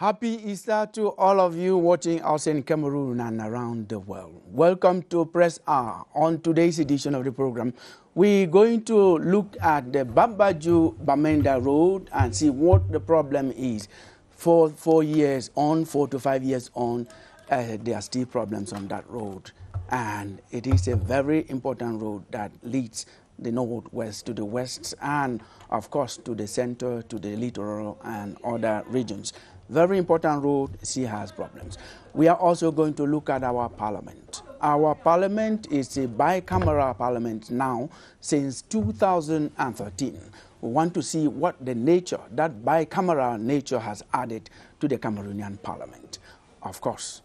Happy Easter to all of you watching us in Cameroon and around the world. Welcome to Press R. On today's edition of the program, we're going to look at the BABADJOU BAMENDA road and see what the problem is. 4 years on, 4 to 5 years on, there are still problems on that road. And it is a very important road that leads the northwest to the west and, of course, to the center, to the littoral and other regions. Very important road, still has problems. We are also going to look at our parliament. Our parliament is a bicameral parliament now since 2013. We want to see what the nature, that bicameral nature has added to the Cameroonian parliament. Of course,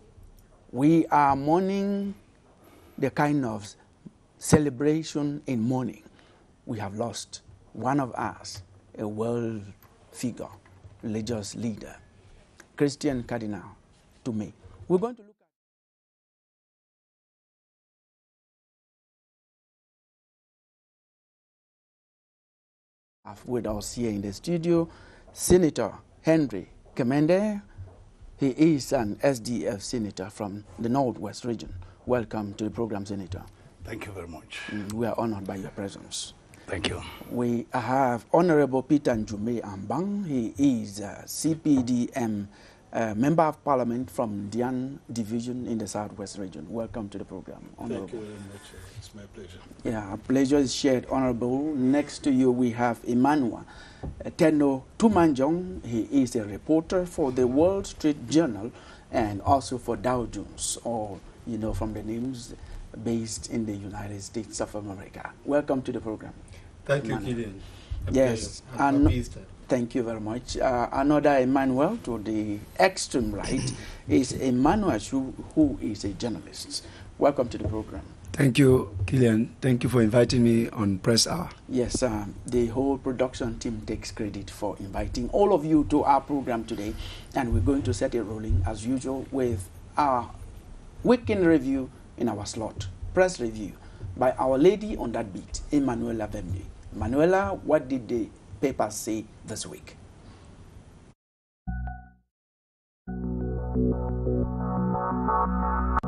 we are mourning the kind of celebration in mourning. We have lost one of us, a world figure, religious leader, Christian Cardinal, to me. We're going to look at with us here in the studio, Senator Henry Kemende. He is an SDF senator from the Northwest region. Welcome to the program, Senator. Thank you very much. We are honored by your presence. Thank you. We have Honorable Peter Njume Ambang. He is a CPDM Member of Parliament from Dian Division in the Southwest region. Welcome to the program, Honorable. Thank you very much. It's my pleasure. Yeah, pleasure is shared, Honorable. Next to you, we have Emmanuel Tenno Tumanjong. He is a reporter for the Wall Street Journal and also for Dow Jones, or, you know, from the names, based in the United States of America. Welcome to the program. Thank you, Gideon. Yes, and thank you very much. Another Emmanuel to the extreme right is Emmanuel who is a journalist. Welcome to the program. Thank you, Killian. Thank you for inviting me on Press Hour. Yes, the whole production team takes credit for inviting all of you to our program today, and we're going to set it rolling as usual with our weekend review in our slot, press review by Our Lady on that beat, Emanuela Bembe. Manuela, what did the papers say this week?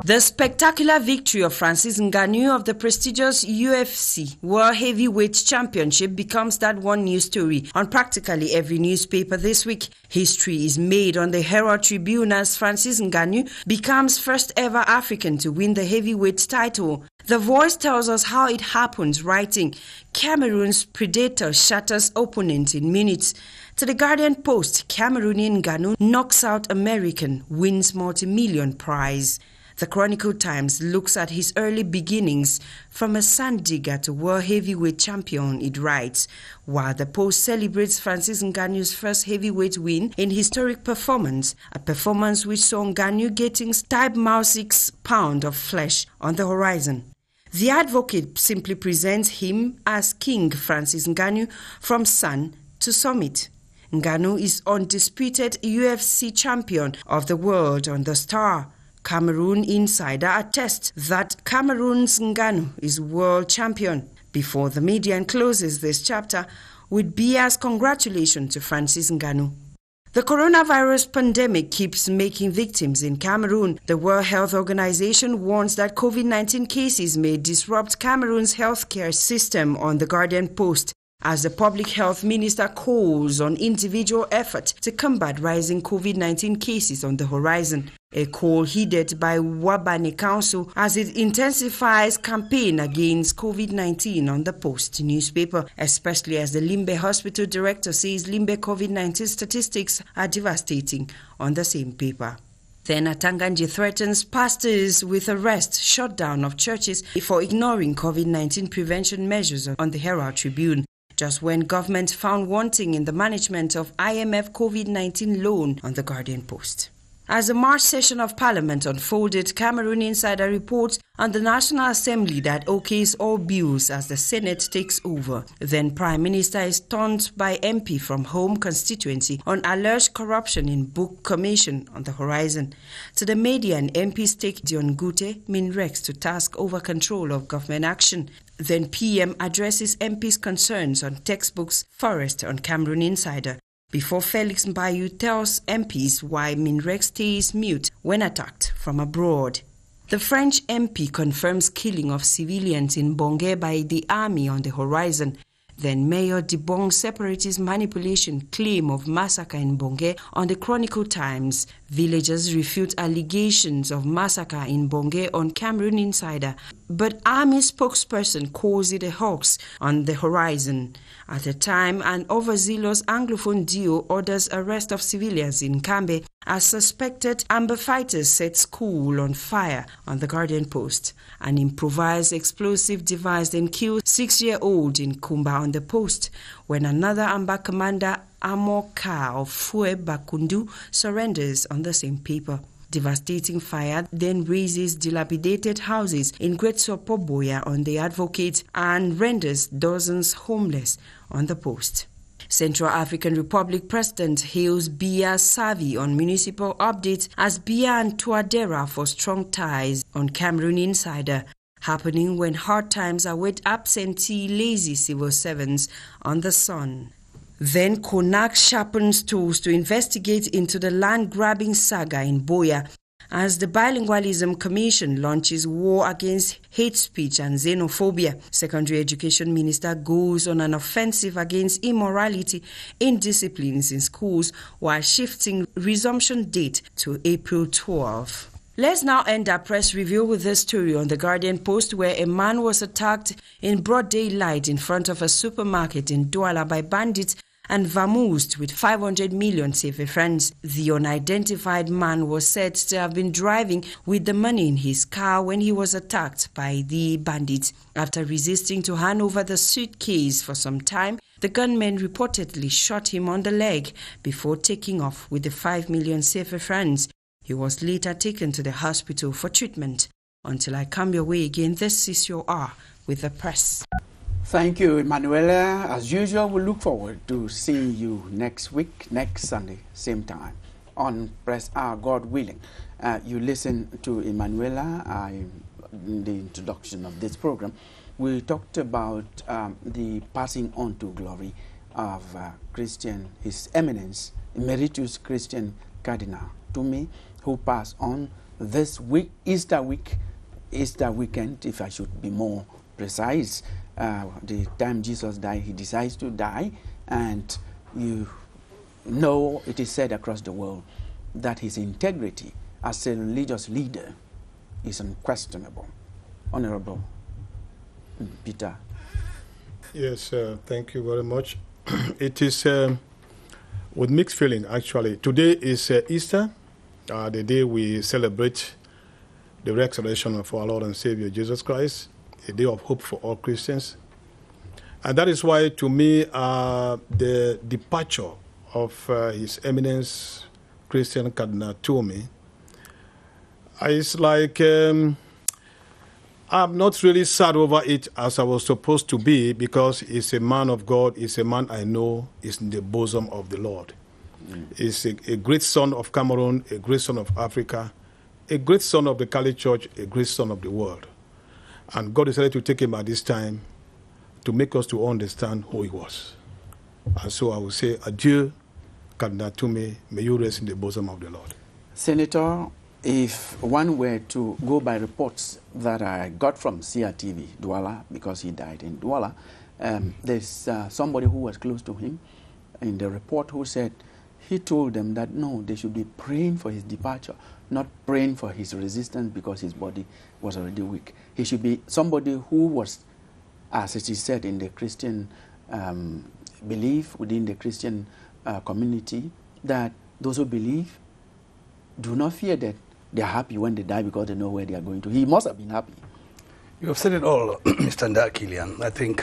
The spectacular victory of Francis Ngannou of the prestigious UFC World Heavyweight Championship becomes that one news story on practically every newspaper this week. History is made on the Herald Tribune as Francis Ngannou becomes first ever African to win the heavyweight title. The Voice tells us how it happens, writing, Cameroon's predator shatters opponent in minutes. To the Guardian Post, Cameroonian Ngannou knocks out American, wins multi-million prize. The Chronicle Times looks at his early beginnings from a sand digger to world heavyweight champion, it writes, while the Post celebrates Francis Ngannou's first heavyweight win in historic performance, a performance which saw Ngannou getting type 6 pounds of flesh on the horizon. The Advocate simply presents him as King Francis Ngannou from sun to summit. Ngannou is undisputed UFC champion of the world on the Star. Cameroon Insider attests that Cameroon's Ngannou is world champion. Before the media closes this chapter with Bia's congratulations to Francis Ngannou. The coronavirus pandemic keeps making victims in Cameroon. The World Health Organization warns that COVID-19 cases may disrupt Cameroon's healthcare system on the Guardian Post, as the public health minister calls on individual effort to combat rising COVID-19 cases on the horizon. A call heeded by Wabane Council as it intensifies campaign against COVID-19 on the Post newspaper, especially as the Limbe Hospital director says Limbe COVID-19 statistics are devastating on the same paper. Then Atanganji threatens pastors with arrest, shutdown of churches for ignoring COVID-19 prevention measures on the Herald Tribune, just when government found wanting in the management of IMF COVID-19 loan on the Guardian Post. As the March session of Parliament unfolded, Cameroon Insider reports on the National Assembly that okays all bills as the Senate takes over. Then Prime Minister is stunned by MP from home constituency on alleged corruption in book commission on the horizon. To the media, and MPs take Dion Gute, Minrex to task over control of government action. Then PM addresses MPs' concerns on textbooks, forest on Cameroon Insider. before Felix Mbayu tells MPs why Minrek stays mute when attacked from abroad. The French MP confirms killing of civilians in Bongé by the army on the horizon. Then Mayor debunks separatist manipulation claim of massacre in Bongé on the Chronicle Times. Villagers refute allegations of massacre in Bongé on Cameroon Insider, but army spokesperson calls it a hoax on the horizon. At the time, an overzealous Anglophone duo orders arrest of civilians in Kambe as suspected Amber fighters set school on fire on the Guardian Post. An improvised explosive device then killed 6-year-old in Kumba on the Post, when another Amber commander, Amoka of Fue Bakundu, surrenders on the same paper. Devastating fire then razes dilapidated houses in Great Sopoboya on the Advocate and renders dozens homeless on the Post. Central African Republic President hails Biya Savi on municipal updates as Biya and Touadera for strong ties on Cameroon Insider, happening when hard times await absentee lazy civil servants on the Sun. Then Konak sharpens tools to investigate into the land-grabbing saga in Boya as the Bilingualism Commission launches war against hate speech and xenophobia. Secondary Education Minister goes on an offensive against immorality in disciplines in schools while shifting resumption date to April 12. Let's now end our press review with this story on the Guardian Post, where a man was attacked in broad daylight in front of a supermarket in Douala by bandits and vamoosed with 500 million CFA francs. The unidentified man was said to have been driving with the money in his car when he was attacked by the bandits. After resisting to hand over the suitcase for some time, the gunmen reportedly shot him on the leg before taking off with the 5 million CFA francs. He was later taken to the hospital for treatment. Until I come your way again, this is your hour with the press. Thank you, Emanuela. As usual, we look forward to seeing you next week, next Sunday, same time, on Press Hour, God willing. You listen to Emanuela in the introduction of this program. We talked about the passing on to glory of His Eminence, Emeritus Christian Cardinal Tumi, who passed on this week, Easter weekend, if I should be more precise. The time Jesus died, he decides to die, and you know it is said across the world that his integrity as a religious leader is unquestionable. Honorable Peter. Yes, thank you very much. It is with mixed feeling, actually. Today is Easter, the day we celebrate the resurrection of our Lord and Savior Jesus Christ, a day of hope for all Christians. And that is why, to me, the departure of His Eminence Christian Cardinal Tumi is like, I'm not really sad over it as I was supposed to be, because he's a man of God, he's a man I know is in the bosom of the Lord. He's a great son of Cameroon, a great son of Africa, a great son of the Catholic Church, a great son of the world. And God decided to take him at this time to make us to understand who he was. And so I will say, adieu, Cardinal Tumi, may you rest in the bosom of the Lord. Senator, if one were to go by reports that I got from CRTV, Douala, because he died in Douala, there's somebody who was close to him in the report who said he told them that no, they should be praying for his departure, not praying for his resistance because his body was already weak. He should be somebody who was, as it is said in the Christian belief, within the Christian community, that those who believe do not fear that they are happy when they die because they know where they are going to. He must have been happy. You have said it all, Mr. Ndakilian. I think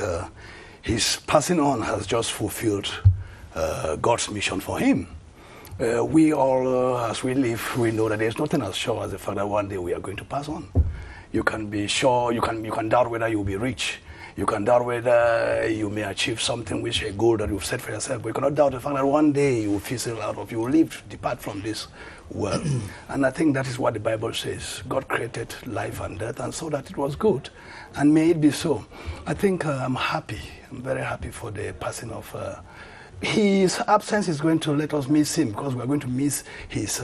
his passing on has just fulfilled God's mission for him. We all, as we live, we know that there's nothing as sure as the fact that one day we are going to pass on. You can be sure, you can doubt whether you'll be rich. You can doubt whether you may achieve something, which a goal that you've set for yourself. But you cannot doubt the fact that one day you will fizzle out of, you will leave, depart from this world. And I think that is what the Bible says. God created life and death, and so that it was good. And may it be so. I think I'm happy. I'm very happy for the passing of his absence is going to let us miss him, because we are going to miss his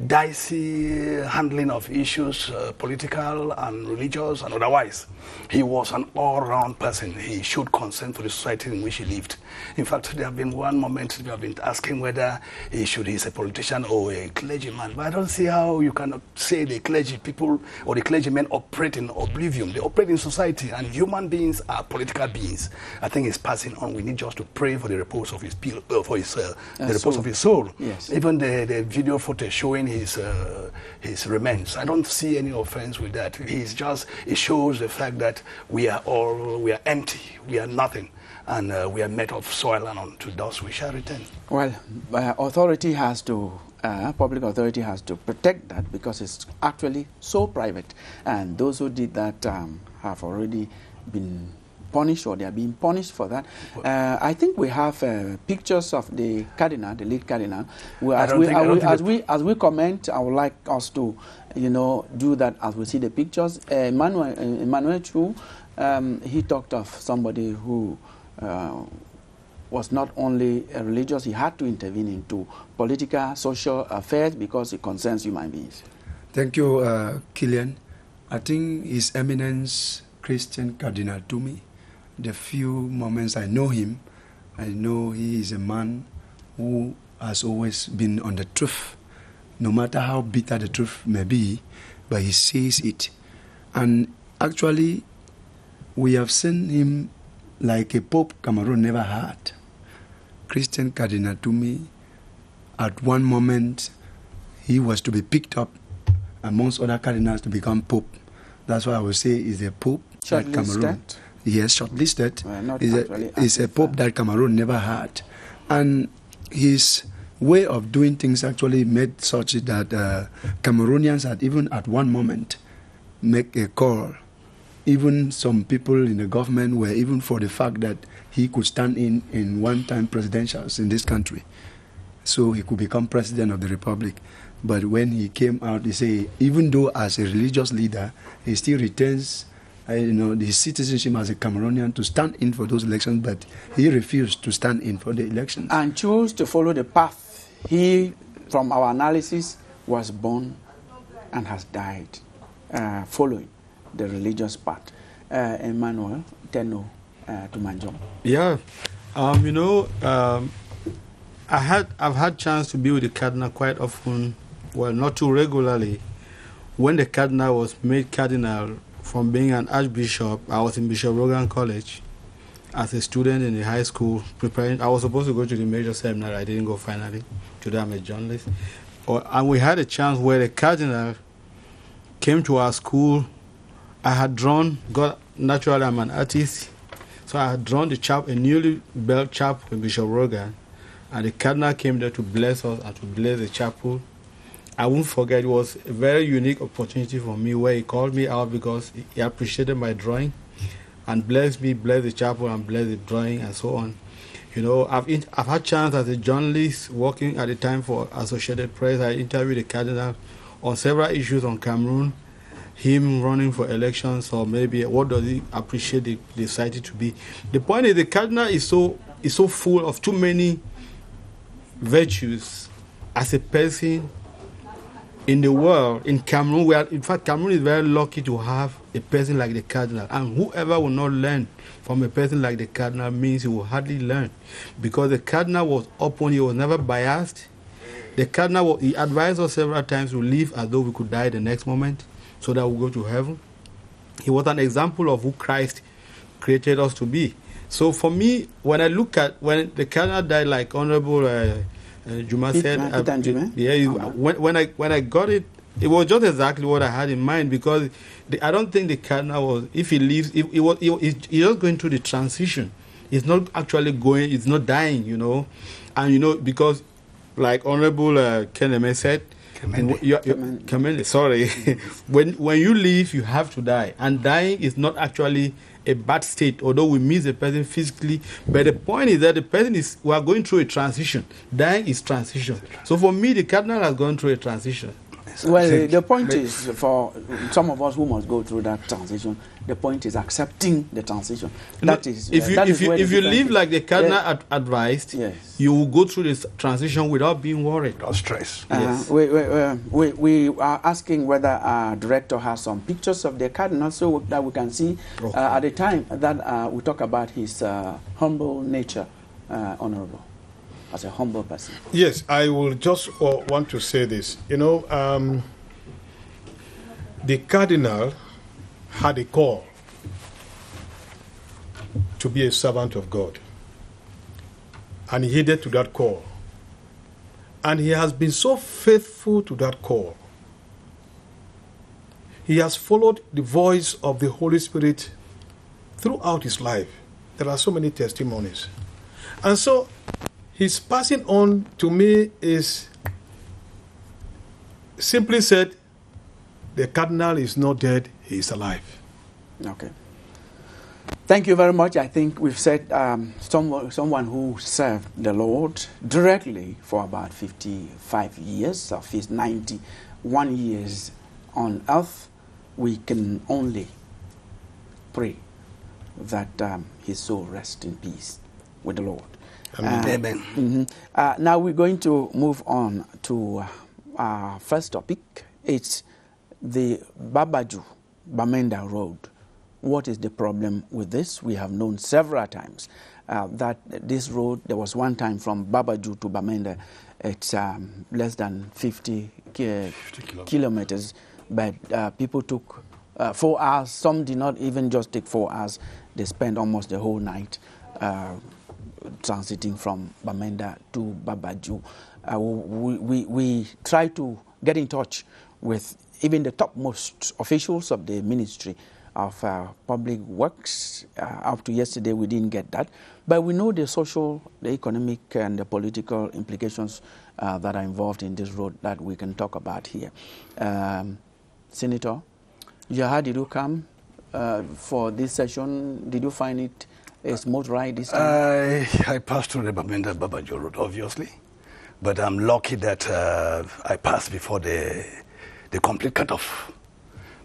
dicey handling of issues, political and religious and otherwise. He was an all-round person. He showed concern for the society in which he lived. In fact, there have been one moment we have been asking whether he's a politician or a clergyman. But I don't see how you cannot say the clergy people or the clergymen operate in oblivion. They operate in society, and human beings are political beings. I think he's passing on. We need just to pray for the repose of his repose of his soul. Yes. Even the video footage showing his remains, I don't see any offense with that. It shows the fact that we are empty, we are nothing, and we are made of soil, and unto dust we shall return. Well, authority has to, public authority has to protect that, because it's actually so private, and those who did that have already been punished, or they are being punished for that. I think we have pictures of the cardinal, the lead cardinal. As we comment, I would like us to, do that as we see the pictures. Emmanuel Chu, he talked of somebody who was not only religious, he had to intervene into political, social affairs because it concerns human beings. Thank you, Killian. I think His Eminence Christian Cardinal Tumi, the few moments I know him, I know he is a man who has always been on the truth, no matter how bitter the truth may be, but he says it. And actually, we have seen him like a Pope Cameroon never had. Christian Cardinal Tumi, at one moment, he was to be picked up amongst other cardinals to become Pope. That's why I would say he's a Pope that Cameroon. Yes, shortlisted. Is a Pope that Cameroon never had. And his way of doing things actually made such that Cameroonians had even at one moment make a call. Even some people in the government were even for the fact that he could stand in one-time presidentials in this country, so he could become president of the republic. But when he came out, he said, even though as a religious leader, he still retains his citizenship as a Cameroonian to stand in for those elections, but he refused to stand in for the elections. And chose to follow the path. He, from our analysis, was born and has died following the religious path. Emmanuel, Tenno, to Manjong. Yeah, I've had chance to be with the cardinal quite often, well, not too regularly. When the cardinal was made cardinal from being an archbishop, I was in Bishop Rogan College as a student in the high school preparing. I was supposed to go to the major seminary. I didn't go finally. Today I'm a journalist. And we had a chance where the cardinal came to our school. I had drawn, naturally I'm an artist, so I had drawn a newly built chapel in Bishop Rogan, and the cardinal came there to bless us and to bless the chapel. I won't forget, it was a very unique opportunity for me where he called me out because he appreciated my drawing and blessed me, blessed the chapel and blessed the drawing and so on. I've had chance as a journalist working at the time for Associated Press. I interviewed the cardinal on several issues on Cameroon, him running for elections, or maybe what does he appreciate the society to be. The point is the cardinal is so full of too many virtues as a person in the world. In Cameroon, in fact, Cameroon is very lucky to have a person like the cardinal, and whoever will not learn from a person like the cardinal means he will hardly learn, because the cardinal was open, he was never biased. The cardinal, he advised us several times to live as though we could die the next moment, so that we'll go to heaven. He was an example of who Christ created us to be. So for me, when I look at when the cardinal died, like Honorable Juma said, when I got it, it was just exactly what I had in mind, because I don't think the cardinal was, if he leaves, he's just going through the transition. He's not actually going, he's not dying, and because like Honorable Keneme said, sorry. when you leave, you have to die. And dying is not actually a bad state, although we miss the person physically. But the point is that we are going through a transition. Dying is transition. So for me, the cardinal has gone through a transition. Well, the point is, for some of us who must go through that transition, the point is accepting the transition. That is, if you live like the Cardinal advised, yes, you will go through this transition without being worried or stressed. Yes. We are asking whether our director has some pictures of the Cardinal so that we can see at the time that we talk about his humble nature, Honorable, as a humble person. Yes, I will just want to say this. You know, the Cardinal had a call to be a servant of God, and he heeded to that call. And he has been so faithful to that call. He has followed the voice of the Holy Spirit throughout his life. There are so many testimonies. And so his passing on to me is simply said, the Cardinal is not dead, he is alive. Okay. Thank you very much. I think we've said someone who served the Lord directly for about 55 years of his 91 years on earth. We can only pray that his soul rest in peace with the Lord. Amen. Mm-hmm. Now we're going to move on to our first topic. It's the BABADJOU, BAMENDA Road. What is the problem with this? We have known several times that this road, there was one time from BABADJOU to BAMENDA, it's less than 50 kilometers, but people took 4 hours. Some did not even just take 4 hours. They spent almost the whole night transiting from BAMENDA to BABADJOU. We try to get in touch with even the topmost officials of the Ministry of Public Works. Up to yesterday, we didn't get that. But we know the social, the economic, and the political implications that are involved in this road that we can talk about here. Senator, how did you come for this session? Did you find it a smooth ride this time? I passed through the BABADJOU road, obviously. But I'm lucky that I passed before the complete cutoff.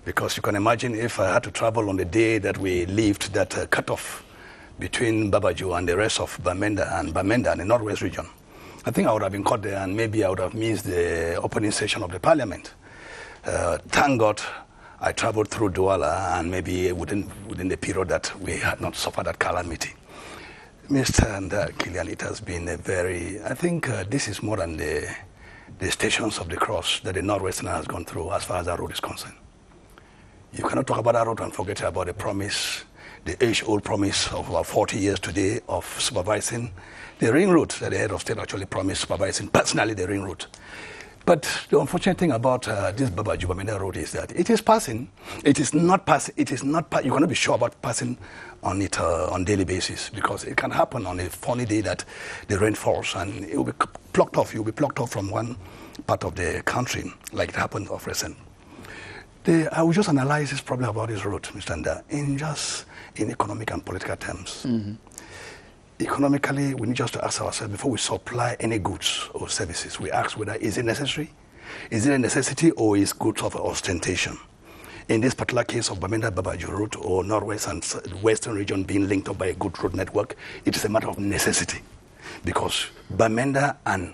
Because you can imagine if I had to travel on the day that we left that cutoff between BABADJOU and the rest of BAMENDA and the Northwest region, I think I would have been caught there and maybe I would have missed the opening session of the parliament. Thank God I traveled through Douala and maybe within the period that we had not suffered that calamity. Mr. Killian, it has been a very, I think this is more than the stations of the cross that the Northwestern has gone through as far as that road is concerned. You cannot talk about that road and forget about the promise, the age-old promise of about 40 years today of supervising the ring road that the head of state actually promised, supervising personally the ring road. But the unfortunate thing about this BABADJOU BAMENDA road is that it is passing. It is not passing. It is not. You cannot be sure about passing on it on daily basis because it can happen on a funny day that the rain falls and it will be plucked off. You will be plucked off from one part of the country, like it happened of recent. I will just analyze this problem about this road, Mr. Nda, in economic and political terms. Mm-hmm. Economically, we need just to ask ourselves, before we supply any goods or services, we ask whether is it necessary? Is it a necessity or is goods of ostentation? In this particular case of BABADJOU road or Northwest and Western region being linked up by a good road network, it is a matter of necessity. Because BAMENDA and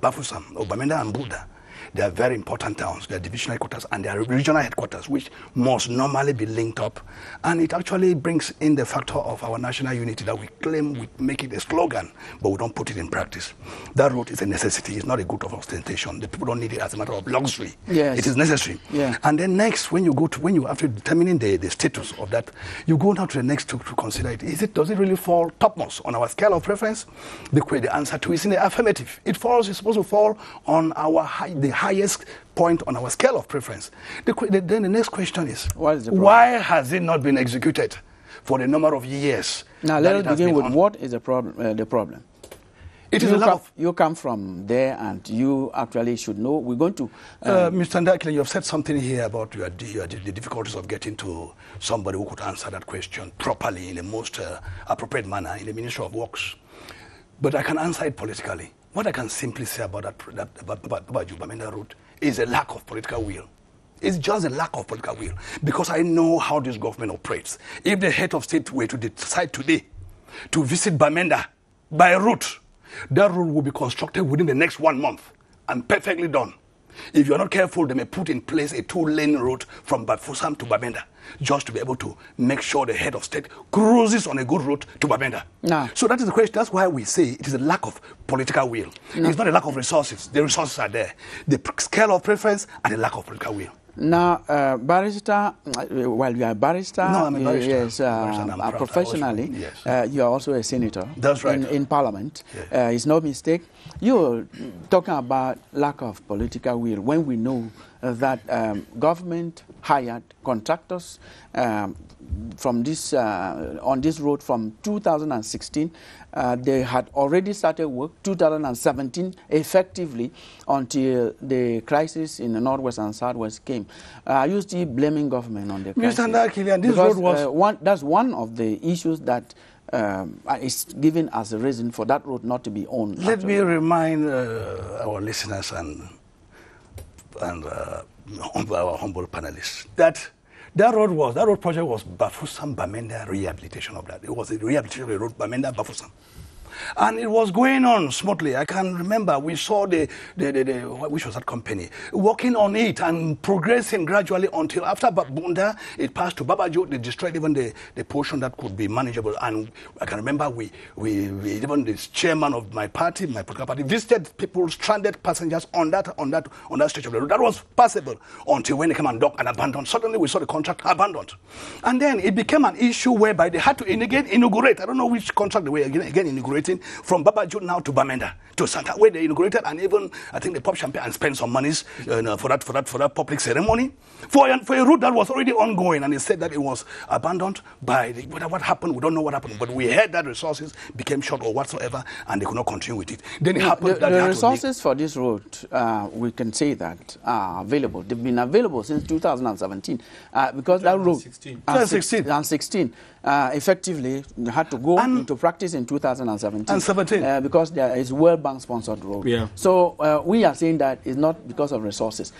Bafoussam, or BAMENDA and Buda, they are very important towns. They are divisional headquarters and they are regional headquarters, which must normally be linked up. And it actually brings in the factor of our national unity that we claim we make it a slogan, but we don't put it in practice. That road is a necessity. It's not a good of ostentation. The people don't need it as a matter of luxury. Yes. It is necessary. Yeah. And then next, when you after determining the status of that, you go now to the next to consider it. Does it really fall topmost on our scale of preference? The answer to is in the affirmative. It's supposed to fall on the highest point on our scale of preference. Then the next question is, why has it not been executed for the number of years? Now let us begin with what is the problem. It is you come from there and you actually should know. We're going to... Mr. Ndakile, you have said something here about the difficulties of getting to somebody who could answer that question properly in the most appropriate manner in the Ministry of Works. But I can answer it politically. What I can simply say about that BABADJOU BAMENDA route is a lack of political will. It's just a lack of political will. Because I know how this government operates. If the head of state were to decide today to visit BAMENDA by route, that route will be constructed within the next 1 month and perfectly done. If you're not careful, they may put in place a 2-lane route from Bafoussam to BAMENDA just to be able to make sure the head of state cruises on a good route to BAMENDA. No. So that is the question. That's why we say it is a lack of political will. No. It's not a lack of resources. The resources are there. The scale of preference and the lack of political will. Now, barrister, well, you are a barrister. No, I'm a barrister. Yes, professionally, yes. You are also a senator. That's right. In Parliament. Yeah. It's no mistake. You're talking about lack of political will when we know that government hired contractors from this on this road from 2016. They had already started work 2017 effectively until the crisis in the Northwest and Southwest came. Are you still blaming government on the crisis? Mr. Ndakilian, this road was... that's one of the issues that is given as a reason for that road not to be owned. Let me remind our listeners and our humble panelists that that road project was Bafoussam Bamenda rehabilitation of that. It was a rehabilitation of the road Bamenda Bafoussam. And it was going on smoothly. I can remember we saw which was that company, working on it and progressing gradually until after Bunda, it passed to BABADJOU. They destroyed even the portion that could be manageable. And I can remember we even the chairman of my party, my political party, visited people, stranded passengers on that stretch of the road. That was passable until when they came and docked and abandoned. Suddenly we saw the contract abandoned. And then it became an issue whereby they had to inaugurate. I don't know which contract they were again inaugurating. From BABADJOU now to BAMENDA to Santa, where they inaugurated and even I think they popped champagne and spent some monies for that public ceremony for a route that was already ongoing, and they said that it was abandoned by what happened. We don't know what happened, but we heard that resources became short or whatsoever, and they could not continue with it. Then it happened that the resources for this route, we can say that are available. They've been available since 2017 because that route 2016 effectively had to go into practice in 2017. And 17. Because there is World Bank sponsored road. Yeah. So we are saying that it's not because of resources.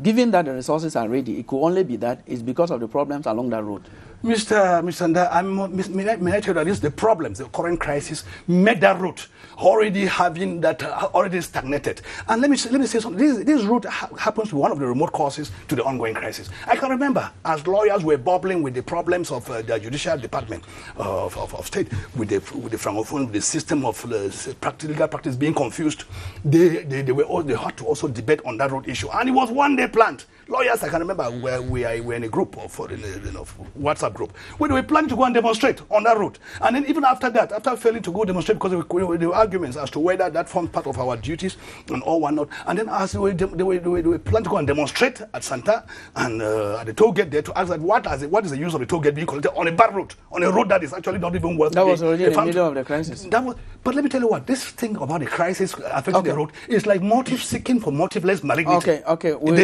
Given that the resources are ready, it could only be that it's because of the problems along that road. Mr. Nda, may I tell you that the problems, the current crisis, made that route already having that already stagnated. And let me say something. This route happens to be one of the remote causes to the ongoing crisis. I can remember as lawyers were bubbling with the problems of the judicial department of state, with the francophone, with the system of legal practice being confused. They had to also debate on that road issue, and it was one day planned. Lawyers, I can remember we were in a group of WhatsApp group where they were planning to go and demonstrate on that route. And then even after that, after failing to go demonstrate because there were arguments as to whether that formed part of our duties and all whatnot. And then as they were planning to go and demonstrate at Santa and at the toll gate there to ask that what is the use of the toll gate being collected on a bad route, on a road that is actually not even worth. That was already in the middle of the crisis. But let me tell you what, this thing about the crisis affecting the road is like motive seeking for motiveless malignity. Okay. We'll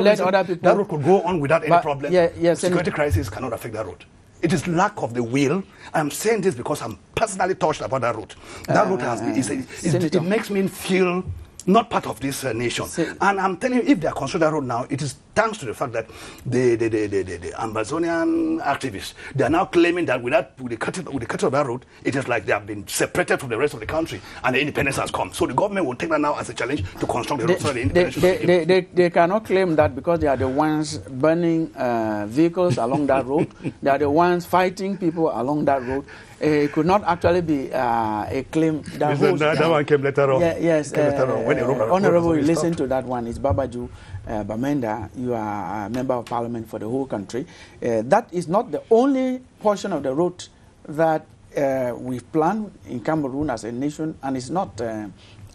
let other people. That road could go on without any problem. Security and crisis cannot affect that road. It is lack of the will. I'm saying this because I'm personally touched about that route. That route it makes me feel not part of this nation. And I'm telling you, if they are considering that road now, it is thanks to the fact that the Amazonian activists, they are now claiming that with the cutting of that road, it is like they have been separated from the rest of the country and the independence has come. So the government will take that now as a challenge to construct the road so the independence they cannot claim that because they are the ones burning vehicles along that road. They are the ones fighting people along that road. It could not actually be a claim that that one came later on. Yes. Honorable, you listen to that one. It's BABADJOU, BAMENDA. You are a member of parliament for the whole country. That is not the only portion of the road that we've planned in Cameroon as a nation, and it's not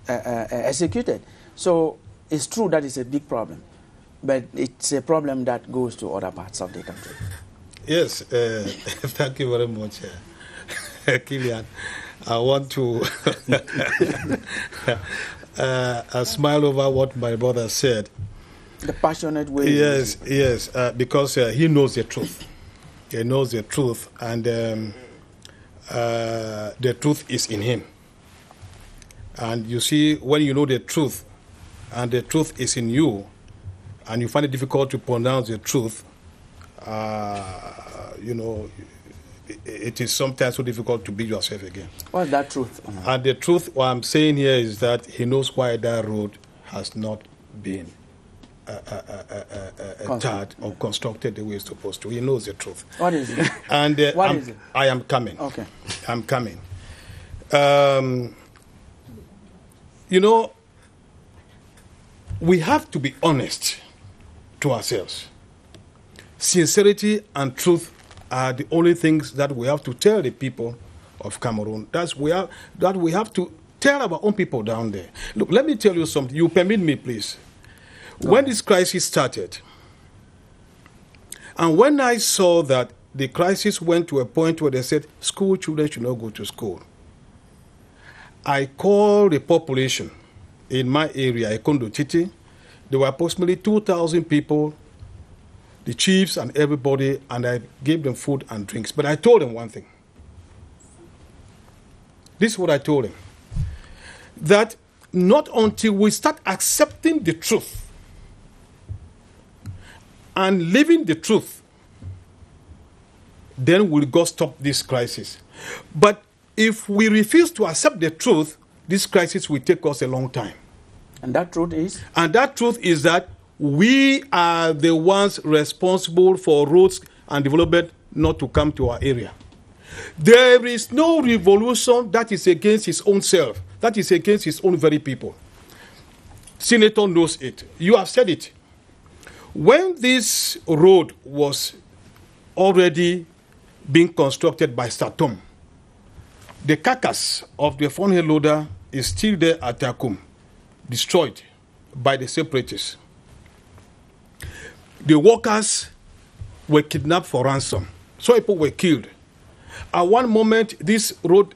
executed. So it's true that it's a big problem, but it's a problem that goes to other parts of the country. Yes, thank you very much. Kilian, I want to smile over what my brother said. The passionate way. Yes, because he knows the truth. He knows the truth, and the truth is in him. And you see, when you know the truth, and the truth is in you, and you find it difficult to pronounce the truth, it is sometimes so difficult to be yourself again. What's that truth? And the truth, what I'm saying here is that he knows why that road has not been tarred or constructed the way it's supposed to. He knows the truth. What is it? And What is it? I am coming. Okay. I'm coming. We have to be honest to ourselves. Sincerity and truth are the only things that we have to tell the people of Cameroon. That we have to tell our own people down there. Look, let me tell you something. You permit me, please. When this crisis started, and when I saw that the crisis went to a point where they said school children should not go to school, I called the population in my area, Ekondo Titi. There were approximately 2,000 people, the chiefs and everybody, and I gave them food and drinks. But I told them one thing. This is what I told them. That not until we start accepting the truth and living the truth, then will God stop this crisis. But if we refuse to accept the truth, this crisis will take us a long time. And that truth is? And that truth is that we are the ones responsible for roads and development not to come to our area. There is no revolution that is against his own self, that is against his own very people. Senator knows it. You have said it. When this road was already being constructed by Satom, the carcass of the funny loader is still there at Takum, destroyed by the separatists. The workers were kidnapped for ransom. Some people were killed. At one moment, these transport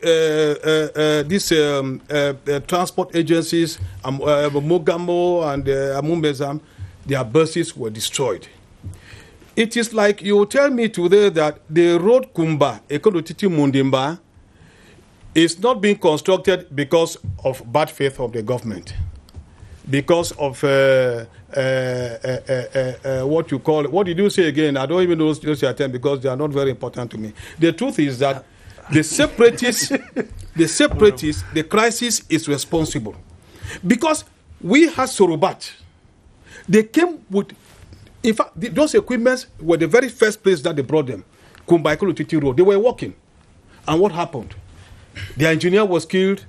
agencies, Mogamo and Amumbezam, their buses were destroyed. It is like you tell me today that the road Kumba, Ekonotiti Mundimba, is not being constructed because of bad faith of the government, because of what you call, what did you say again? I don't even know those terms because they are not very important to me. The truth is that the separatists, the crisis is responsible. Because we had Sorobat. They came with, in fact, those equipments were the very first place that they brought them. Kumbaikolo Titi Road. They were walking. And what happened? The engineer was killed,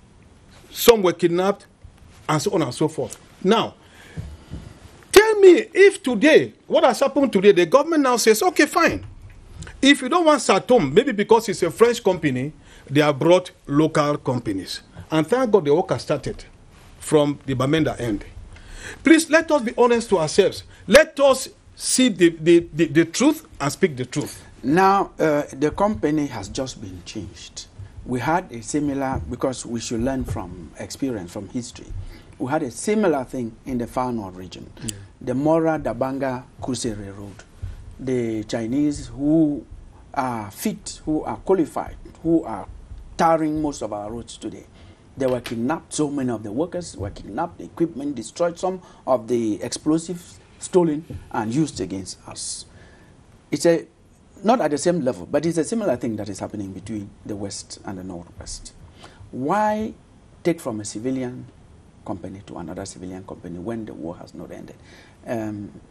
some were kidnapped, and so on and so forth. Now, tell me if today, what has happened today, the government now says, okay, fine. If you don't want Satom, maybe because it's a French company, they have brought local companies. And thank God the work has started from the BAMENDA end. Please, let us be honest to ourselves. Let us see the truth and speak the truth. Now, the company has just been changed. We had a similar, because we should learn from experience, from history. We had a similar thing in the Far North region. Mm. The Mora Dabanga Kusere Road. The Chinese who are fit, who are qualified, who are tarring most of our roads today. They were kidnapped. So many of the workers were kidnapped, the equipment destroyed, some of the explosives stolen and used against us. It's not at the same level, but it's a similar thing that is happening between the West and the Northwest. Why take from a civilian company to another civilian company when the war has not ended?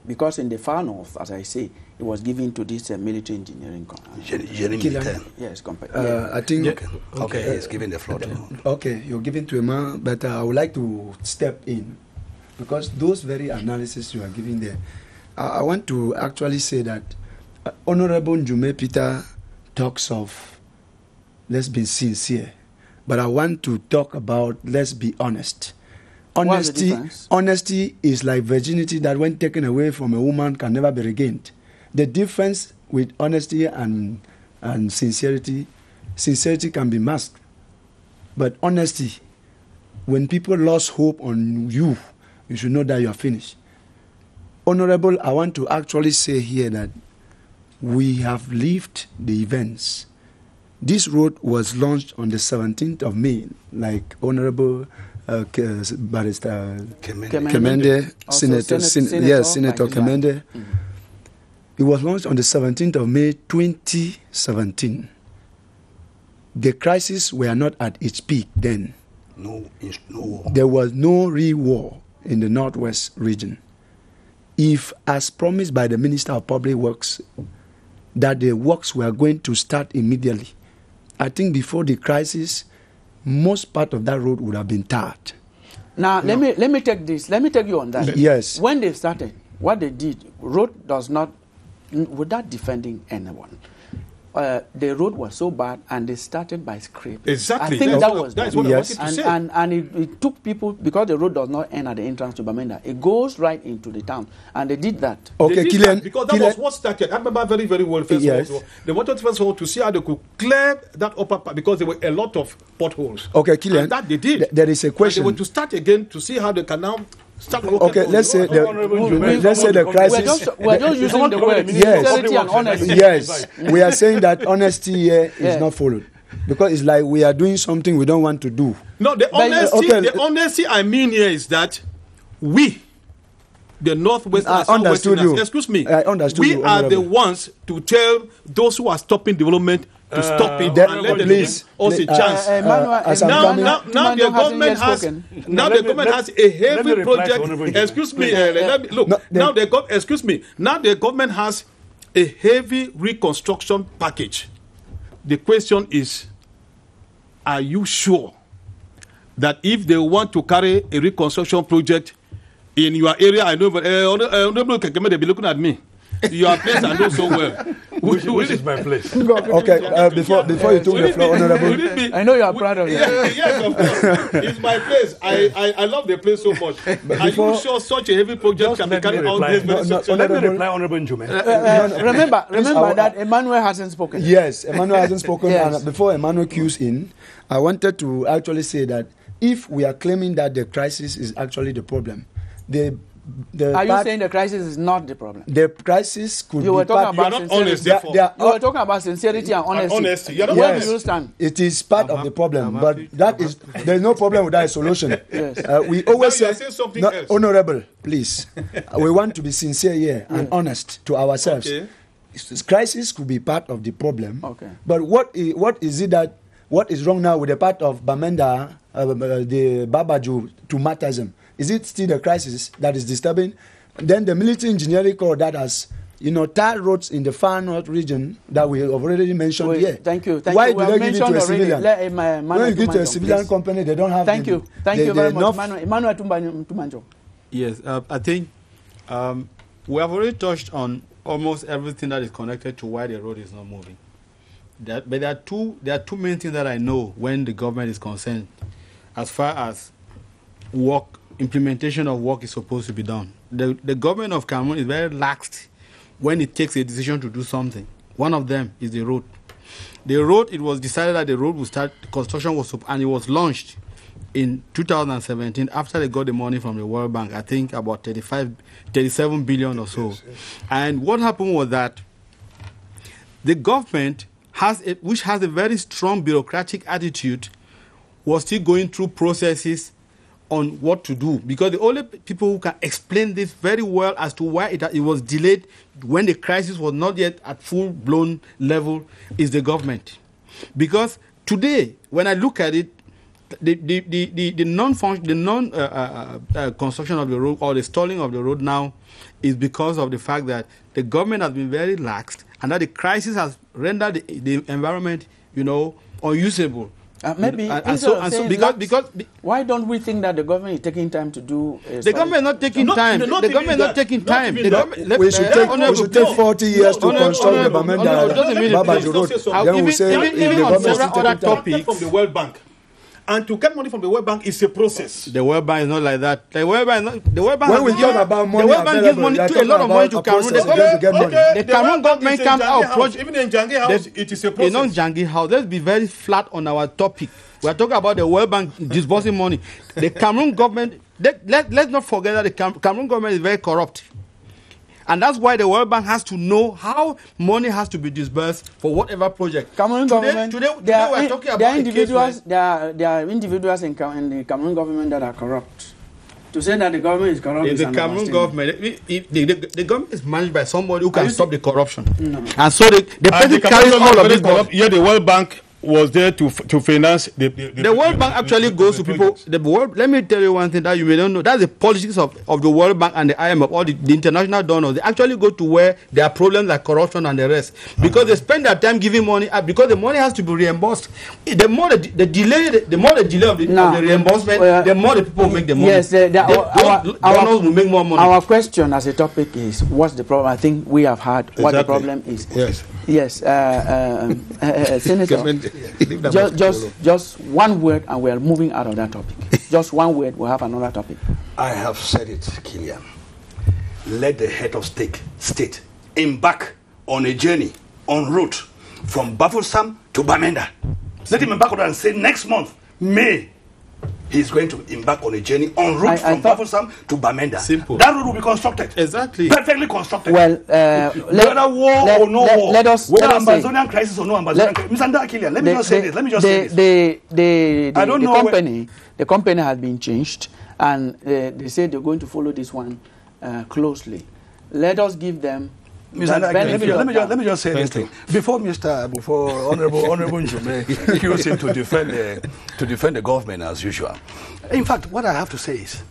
Because in the Far North, as I say, it was given to this military engineering company. Yes, company. I think... Okay, he's giving the floor to him. Okay, you're giving to a man, but I would like to step in, because those very analysis you are giving there, I want to actually say that Honorable Njume Peter talks of let's be sincere, but I want to talk about let's be honest. Honesty is like virginity that when taken away from a woman can never be regained. The difference with honesty and sincerity can be masked. But honesty, when people lost hope on you, you should know that you are finished. Honorable, I want to actually say here that we have lived the events. This road was launched on the 17th of May, like Honorable Barrister Kemende. Senator Kemende. It was launched on the 17th of May 2017. The crisis were not at its peak then. No war. There was no real war in the Northwest region. If, as promised by the Minister of Public Works, that the works were going to start immediately, I think before the crisis, most part of that road would have been tarred. Now, let me take this. Let me take you on that. Yes. When they started, what they did, road does not, without defending anyone, the road was so bad, and they started by scraping. Exactly. I think that's what I wanted to say. And it took people, because the road does not end at the entrance to BAMENDA. It goes right into the town, and they did that. Okay, Kylian, because that was what started. I remember very, very well. First of all, they wanted first of all to see how they could clear that upper part, because there were a lot of potholes. Okay, Kylian, and that they did. There is a question. And they were to start again to see how they can now start working. Okay, let's say the crisis. We're just using the word sincerity and honesty. Yes, we are saying that honesty here is not followed, because it's like we are doing something we don't want to do. No, the honesty I mean here is that we, the Northwest and Southwesterners, excuse me, we are the ones to tell those who are stopping development to stop it and let them give us a chance. Now the government has a heavy project. Excuse me, now the government has a heavy reconstruction package. The question is, are you sure that if they want to carry a reconstruction project in your area, I know, they'll be looking at me. Your place I know so well. Which is my place? Okay, before you took the floor, Honorable. I know you are proud of it. Yes, of course. It's my place. I love the place so much. Are you sure such a heavy project can be carried out? Let me reply, Honorable Njume. Remember that Emmanuel hasn't spoken. Yes, Emmanuel hasn't spoken. Yes. And before Emmanuel cues in, I wanted to actually say that if we are claiming that the crisis is actually the problem, are you saying the crisis is not the problem? The crisis could you were be talking part. about sincerity. You were talking about sincerity and honesty. Where do you stand? It is part of the problem, but there is no problem without a solution. Yes. We always say, Honorable, please. We want to be sincere here and honest to ourselves. Okay. Crisis could be part of the problem. Okay. But what is wrong now with the part of BAMENDA, the BABADJOU to Matism? Is it still the crisis that is disturbing? Then the military engineering corps that has, tarred roads in the far north region that we have already mentioned here. Thank you. Why do they give it to a civilian? When you give it to a civilian company, they don't have. Thank you very much, Emmanuel Tumanjo. Yes, I think we have already touched on almost everything that is connected to why the road is not moving. But there are two main things that I know when the government is concerned, as far as implementation of work is supposed to be done. The government of Cameroon is very lax when it takes a decision to do something. One of them is the road. The road, it was decided that the road would start, construction was, and it was launched in 2017 after they got the money from the World Bank, I think about 37 billion or so. Yes. And what happened was that the government, which has a very strong bureaucratic attitude, was still going through processes on what to do, because the only people who can explain this very well as to why it was delayed when the crisis was not yet at full-blown level is the government. Because today, when I look at it, the non-construction of the road or the stalling of the road now is because of the fact that the government has been very lax and that the crisis has rendered the environment, unusable. Why don't we think that the government is taking time to do? The government is not taking time. The government is not taking time. We should take 40 years to construct the BAMENDA road. Then we say even on several other topics from the World Bank. And to get money from the World Bank is a process. The World Bank is not like that. The World Bank when we talk about money, the World Bank gives money to a lot of money to Cameroon. The Cameroon government comes out project. Even in Jangi House, it is a process. In Jangi House, let's be very flat on our topic. We are talking about the World Bank disbursing money. The Cameroon government, let's not forget that the Cameroon government is very corrupt. And that's why the World Bank has to know how money has to be disbursed for whatever project. Cameroon government, today we're talking about there are individuals, there are individuals in the Cameroon government that are corrupt. To say that the government is corrupt is the Cameroon government, the government is managed by somebody who can stop the corruption. No. And so the person carries all of this corruption. Yeah, the World Bank was there to finance the World Bank actually goes to people. The world. Let me tell you one thing that you may not know. That's the politics of the World Bank and the IMF, all the international donors. They actually go to where there are problems like corruption and the rest, because they spend their time giving money because the money has to be reimbursed. The more the delay of the reimbursement, the more the people make the money. Yes, donors will make more money. Our question as a topic is, what's the problem? I think we have heard what the problem is. Yes. Senator. Just one word, and we are moving out of that topic. Just one word, we'll have another topic. I have said it, Killian. Let the head of state embark on a journey, en route, from Bafoussam to Bamenda. Let him embark on that and say next month, May, he's going to embark on a journey en route from Bafoussam to Bamenda. Simple. That road will be constructed. Exactly. Perfectly constructed. Well, whether war or no war, whether Ambazonian crisis or no Ambazonian crisis. Mr. Killian, let me just say this. The company has been changed, and they say they're going to follow this one closely. Let us give them. Let me just say this thing. Before Honorable Njume accused him to defend the government as usual. In fact, what I have to say is,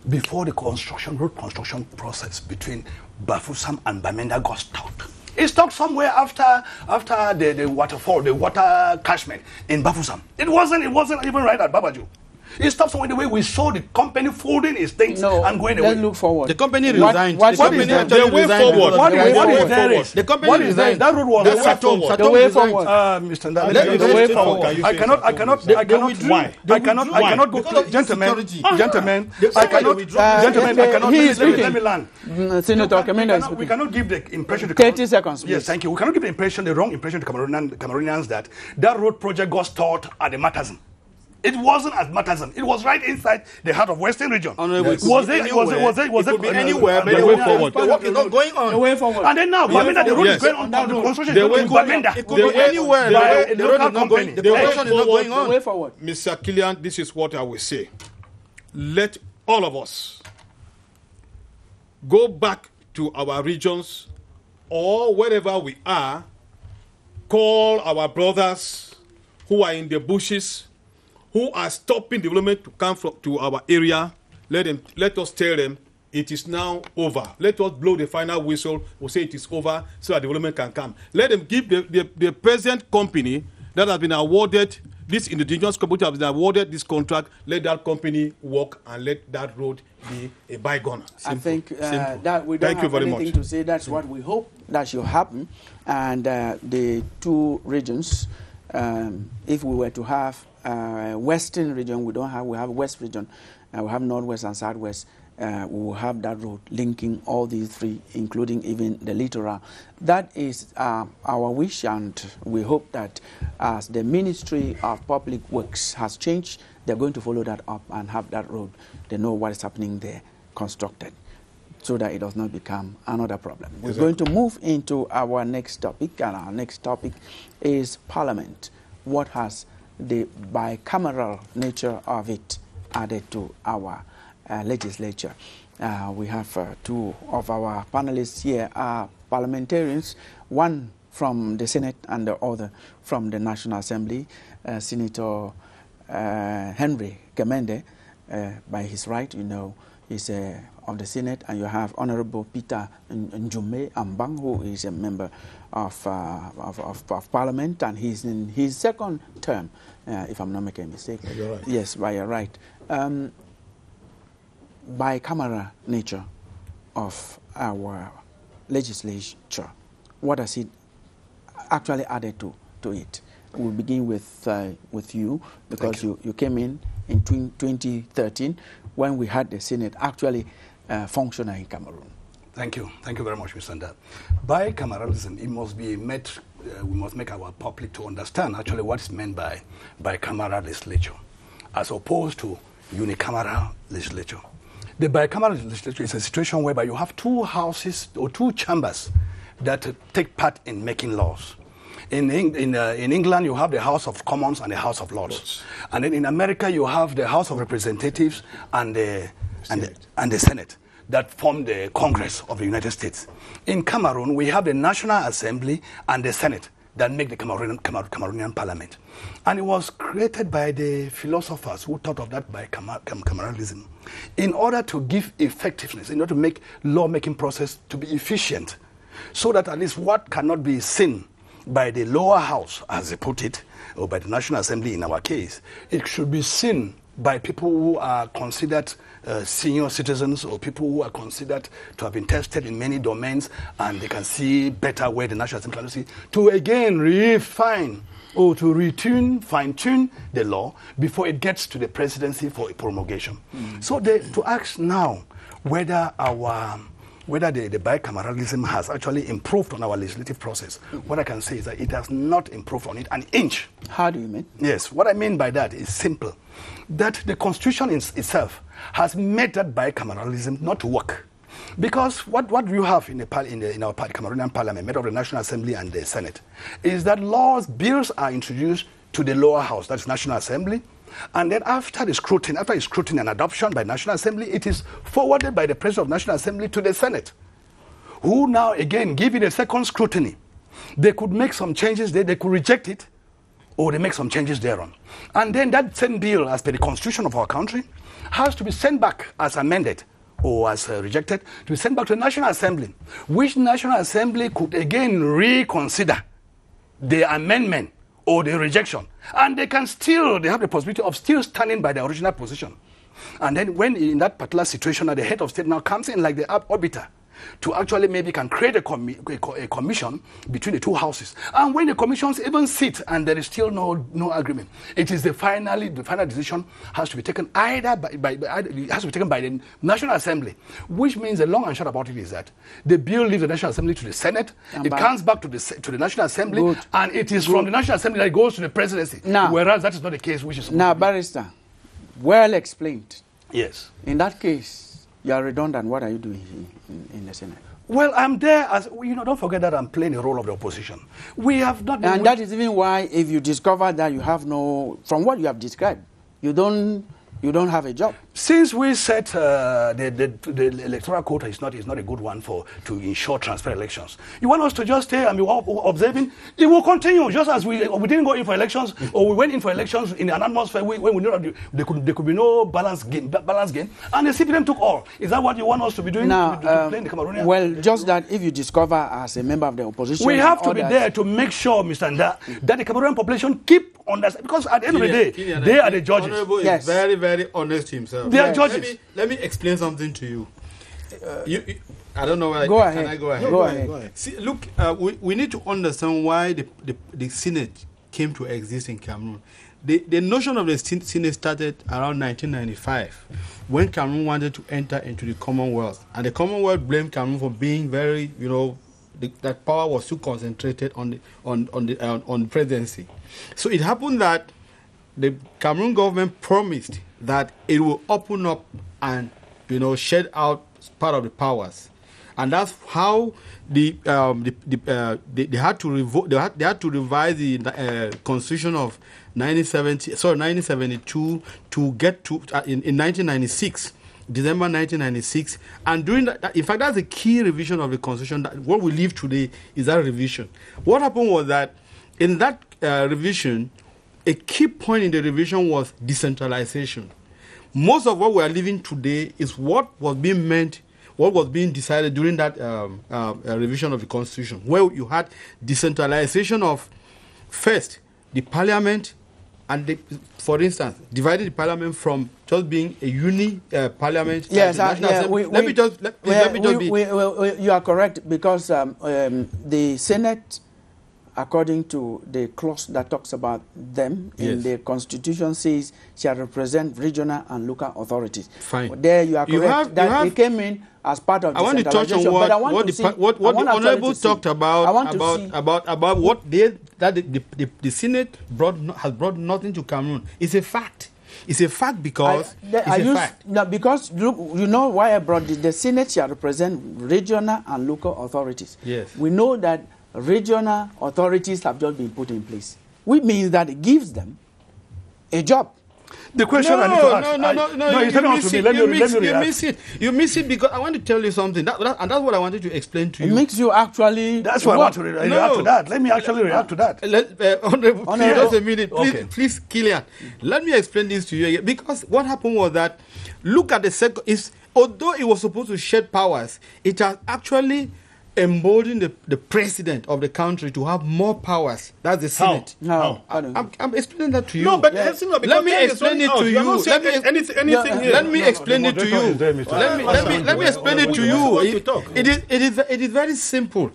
before the road construction process between Bafoussam and Bamenda got stopped, it stopped somewhere after the waterfall, the water catchment in Bafoussam. It wasn't even right at BABADJOU. It stopped somewhere the way we saw the company folding its things and going away. Let's look forward. The company resigned. What is there? The way forward. What is The company resigned. That road was The way forward. Mr. The way forward. I cannot go, gentlemen, let me land. Senator Kamenda, we cannot give the impression. 30 seconds, please. Yes, thank you. We cannot give the wrong impression to Cameroonians that road project got stalled at the Matazam. It wasn't at Matazam. It was right inside the heart of Western region. Was it anywhere? The way forward. The work is not going on. The way forward. And then now, Bamenda, the road is going on. The construction is going on. Bamenda. It could be anywhere. The road is not going. The construction is not going on. The way forward. Mr. Killian, this is what I will say. Let all of us go back to our regions or wherever we are, call our brothers who are in the bushes, who are stopping development to come to our area. Let us tell them it is now over. Let us blow the final whistle. We'll say it is over so that development can come. Let them give the present company that has been awarded, this indigenous company has been awarded this contract, let that company work and let that road be a bygone. Simple. I think that we don't have anything to say. That's what we hope that should happen. And the two regions, if we were to have western region, we have west region, we have northwest and southwest. We will have that road linking all these three, including even the littoral. That is our wish, and we hope that as the Ministry of Public Works has changed, they're going to follow that up and have that road. They know what is happening there constructed, so that it does not become another problem. We're going to move into our next topic, and our next topic is Parliament. What has the bicameral nature of it added to our legislature? We have two of our panelists here are parliamentarians, one from the Senate and the other from the National Assembly. Senator Henry Gamende, by his right, you know, is of the Senate, and you have Honorable Peter Njume Ambang, who is a member of Parliament, and he's in his second term, if I'm not making a mistake. You're right. Yes, but you're right. Bicameral nature of our legislature, what has it actually added to it? We'll begin with you, because you came in 2013 when we had the Senate actually functional in Cameroon. Thank you very much, Mr. Nda. Bicameralism, it must be met. We must make our public to understand actually what is meant by bicameral legislature, as opposed to unicameral legislature. The bicameral legislature is a situation whereby you have two houses or two chambers that take part in making laws. In England, you have the House of Commons and the House of Lords. And then in America, you have the House of Representatives and the Senate that form the Congress of the United States. In Cameroon, we have the National Assembly and the Senate that make the Cameroonian Parliament. And it was created by the philosophers who thought of that bicameralism in order to give effectiveness, in order to make lawmaking process to be efficient, so that at least what cannot be seen by the lower house, as they put it, or by the National Assembly in our case, it should be seen by people who are considered senior citizens or people who are considered to have been tested in many domains, and they can see better where the National Assembly can see to again refine or to retune, fine-tune the law before it gets to the presidency for promulgation. So to ask now whether the bicameralism has actually improved on our legislative process, what I can say is that it has not improved on it an inch. How do you mean? Yes, what I mean by that is simple. That the Constitution itself has made that bicameralism not work. Because what do you have in our Cameroonian Parliament, made of the National Assembly and the Senate, is that bills are introduced to the lower house, that's National Assembly, and then after scrutiny and adoption by National Assembly, it is forwarded by the President of National Assembly to the Senate, who now again give it a second scrutiny. They could make some changes there, they could reject it, or they make some changes thereon. And then that same bill, as per the Constitution of our country, has to be sent back as amended or as rejected, to be sent back to the National Assembly, which National Assembly could again reconsider the amendment or the rejection. And they have the possibility of still standing by the original position. And then when in that particular situation, the head of state now comes in like the arbiter to actually maybe can create a commission between the two houses. And when the commissions even sit and there is still no agreement, it is the final decision has to be taken either by the National Assembly, which means the long and short about it is that the bill leaves the National Assembly to the Senate, it comes back to the National Assembly, and it is from the National Assembly that it goes to the presidency. Now, whereas that is not the case, which is now, Barrister, well explained. Yes. In that case, you are redundant. What are you doing in the Senate? Well, I'm there as, don't forget that I'm playing the role of the opposition. We have not... And that is even why, if you discover that you have from what you have described, you don't have a job. Since we said the electoral quota is not a good one to ensure transparent elections, you want us to just stay and be observing? It will continue, just as we didn't go in for elections, or we went in for elections in an atmosphere when we knew that there could be no balance gain, and the CPM took all. Is that what you want us to be doing? Now, to play in the Cameroonian? Well, just that if you discover as a member of the opposition, we have to be there to make sure, Mr. Nda, that the Cameroonian population keep understand, because at the end of the day, they are the judges. Honorable is very, very honest himself. They are judges. Let me explain something to you. I don't know why. Go ahead. Can I go ahead? Go ahead. See, look, we need to understand why the Senate came to exist in Cameroon. The notion of the Senate started around 1995 when Cameroon wanted to enter into the Commonwealth. And the Commonwealth blamed Cameroon for being very, that power was too concentrated on the presidency. So it happened that the Cameroon government promised that it will open up and shed out part of the powers, and that's how they had to revise the Constitution of 1972 to get to in 1996. December 1996, and during that, in fact, that's a key revision of the Constitution. That what we live today is that revision. What happened was that in that revision, a key point in the revision was decentralization. Most of what we are living today is what was being decided during that revision of the Constitution, where you had decentralization of, first, the Parliament, and for instance, divided the Parliament from just being a parliament. Yes, you are correct, because the Senate, according to the clause that talks about them in the Constitution, says shall represent regional and local authorities. Fine. There you are correct. They came in as part of I want to touch on what the Honorable talked about what the Senate has brought nothing to Cameroon. It's a fact. It's a fact because it's a fact. No, because look, you know why I brought this. The Senate shall represent regional and local authorities. Yes. We know that regional authorities have just been put in place, which means that it gives them a job. The question I need to ask. No, you miss it because I want to tell you something. And that's what I wanted to explain to you. It makes you actually... That's why I want to react to that. Let me actually react to that. Honorable, just a minute. Please, Killian. Let me explain this to you again. Because what happened was that, look at the second... Although it was supposed to shed powers, it has actually emboldened the president of the country to have more powers. That's the Senate. No, I'm explaining that to you. No, but let me explain it to you. Let me explain it to you. Let me explain it to you. It is very simple,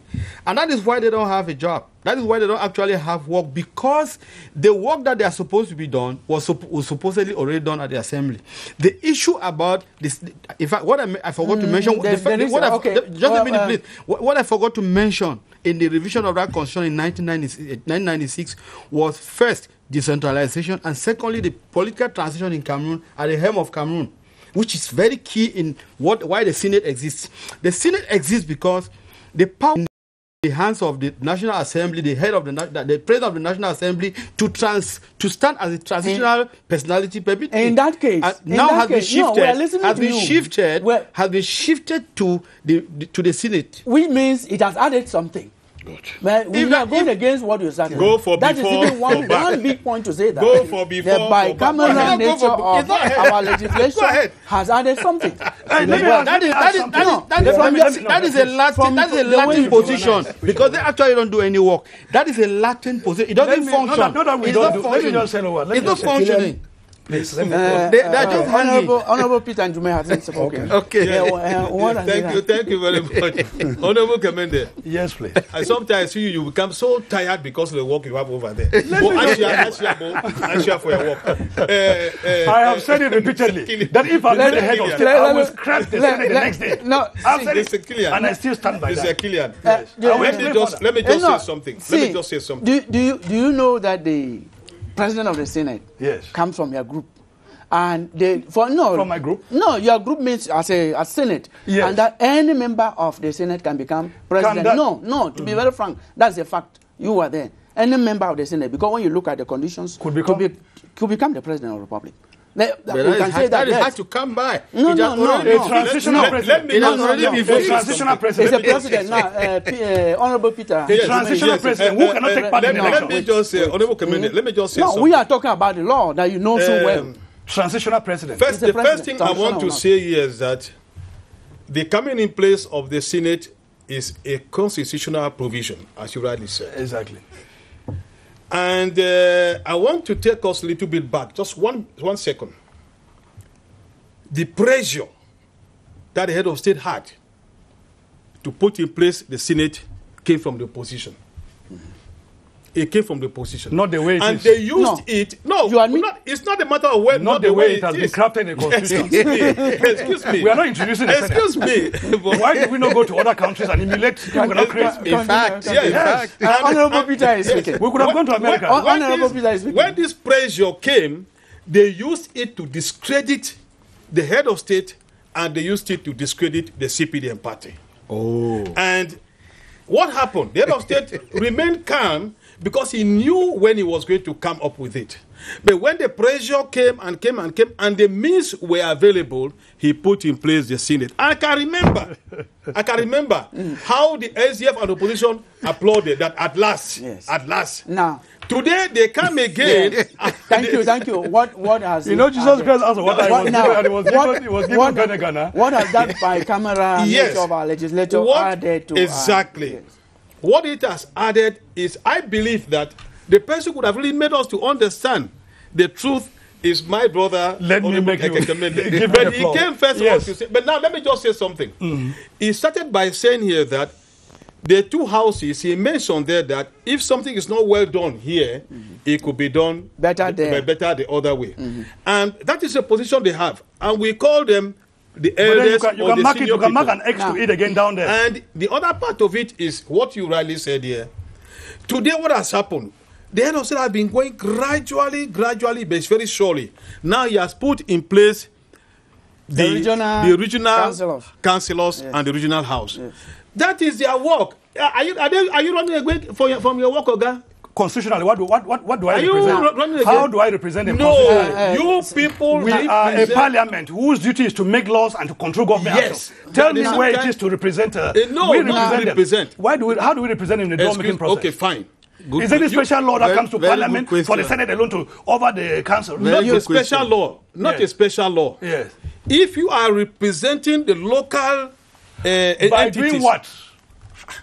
and that is why they don't have a job. That is why they don't actually have work, because the work that they are supposed to be done was supposedly already done at the assembly. The issue about this, in fact, what I forgot to mention, just a minute, please. What I forgot to mention in the revision of that constitution in 1996 was first decentralization, and secondly the political transition in Cameroon at the helm of Cameroon, which is very key in why the Senate exists. The Senate exists because the power in the hands of the National Assembly, the head of the president of the National Assembly, to stand as a transitional personality. In that case, has been shifted to the Senate. Which means it has added something. Good. But we are going against what you said. Go for that before. That is even one big point to say that. Go for before. The bicameral nature of our legislation has added something. That is a Latin position, because they actually don't do any work. That is a Latin position. It doesn't function. It's not functioning. Please, Honorable Peter and Jume has spoken. Okay. Thank you very much. Honorable Commander. Yes, please. I sometimes see you become so tired because of the work you have over there. Answer for your work. I have said it repeatedly that if I let the head of state, I will scrap the Senate the next day. No, I've said it, and I still stand by that. Killian. Let me just say something. Do you know that the President of the Senate comes from your group, and from my group? No, your group means as Senate, and that any member of the Senate can become president. To be very frank, that's a fact. You were there. Any member of the Senate, because when you look at the conditions, could become the president of the Republic. That has to come by. No. Transitional president. Transitional president. It's a president now. Honorable Peter. A transitional president who cannot take part in the election. Let me just say, Honorable Commander, let me just say something. No, we are talking about the law that you know so well. Transitional president. The first thing I want to say here is that the coming in place of the Senate is a constitutional provision, as you rightly said. Exactly. And I want to take us a little bit back, just one second. The pressure that the head of state had to put in place the Senate came from the opposition. It came from the opposition. Not the way it is. And they used it. No, it's not a matter of where. Not the way it has been crafted in the constitution. Excuse me. We are not introducing the Excuse me. Why do we not go to other countries and emulate people cannot create? In fact. Honorable Peter is speaking. We could have gone to America. Honorable Peter is speaking. When this pressure came, they used it to discredit the head of state, and they used it to discredit the CPDM party. Oh. And what happened? The head of state remained calm, because he knew when he was going to come up with it. But when the pressure came, and the means were available, he put in place the Senate. I can remember how the SDF and the opposition applauded that at last. Now, today they come again. Thank you. What has Jesus Christ asked what I was given vinegar. What has that bicameral nature of our legislature added to exactly? What it has added is, I believe that the person could have really made us to understand the truth is my brother. Let me make you give but he came first of all to say. But now let me just say something. He started by saying here that the two houses, he mentioned there that if something is not well done here, it could be done better the other way. And that is a position they have. And we call them the elders or the senior people. You can mark an X to it again down there. And the other part of it is what you rightly said here. Today what has happened? the head of state has been going gradually, but very surely. Now he has put in place the regional councillors and the regional house. Yes. That is their work. Are you running away from your work, Oga? Constitutionally, what do I represent? How do I represent them? No, you people. We are a parliament whose duty is to make laws and to control government. Yes. Tell me where it is to represent. No, we represent. How do we represent them in the lawmaking process? Okay, fine. Good. Is there any special law that comes to parliament for the Senate alone to over the council? Not a special law. Not a special law. Yes. If you are representing the local by entities, doing what?